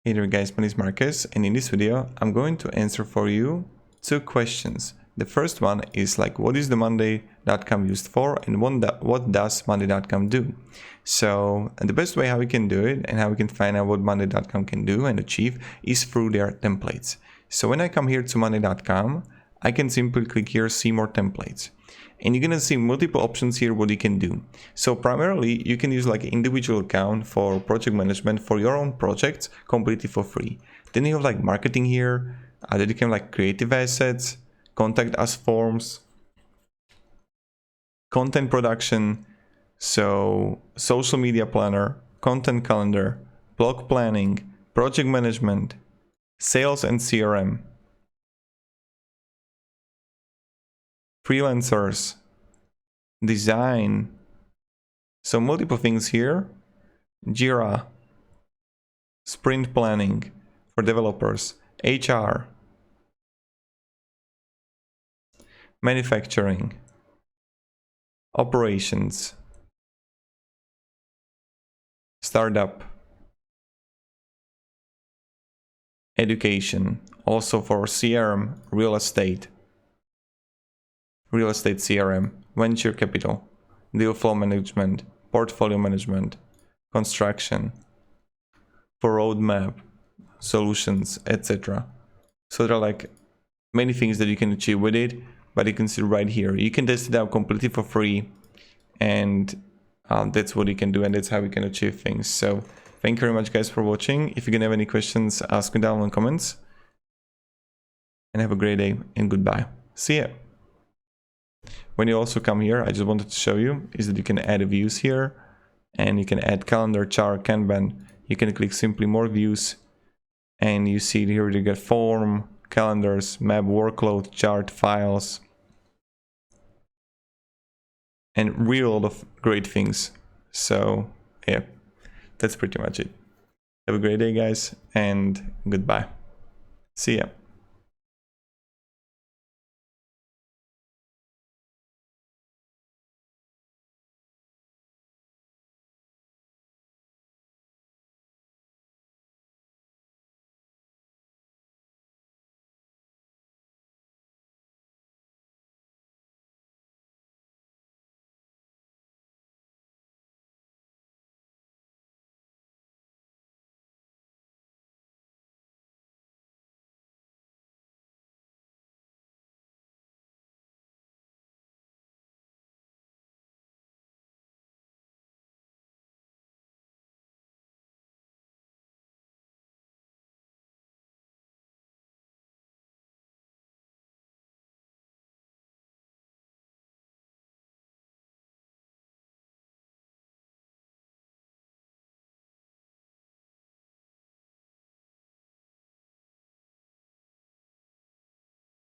Hey there guys, my name is Marcus, and in this video I'm going to answer for you two questions. The first one is like, what is the Monday.com used for, and what does Monday.com do? So the best way how we can do it and how we can find out what Monday.com can do and achieve is through their templates. So when I come here to Monday.com, I can simply click here, see more templates. And you're gonna see multiple options here what you can do. So primarily you can use like an individual account for project management for your own projects completely for free. Then you have like marketing here, then you can like creative assets, contact us forms, content production, so social media planner, content calendar, blog planning, project management, sales and CRM, freelancers, design, so multiple things here, Jira, sprint planning for developers, HR, manufacturing, operations, startup, education, also for CRM, real estate CRM, venture capital, deal flow management, portfolio management, construction, for roadmap, solutions, etc. So there are like many things that you can achieve with it, but you can see right here. You can test it out completely for free, and that's what you can do, and that's how you can achieve things. So thank you very much guys for watching. If you're gonna have any questions, ask me down in the comments, and have a great day and goodbye. See ya. When you also come here, I just wanted to show you is that you can add views here, and you can add calendar, chart, Kanban. You can click simply more views, and you see here you get form, calendars, map, workload, chart, files, and real lot of great things. So yeah, that's pretty much it. Have a great day guys, and goodbye. See ya.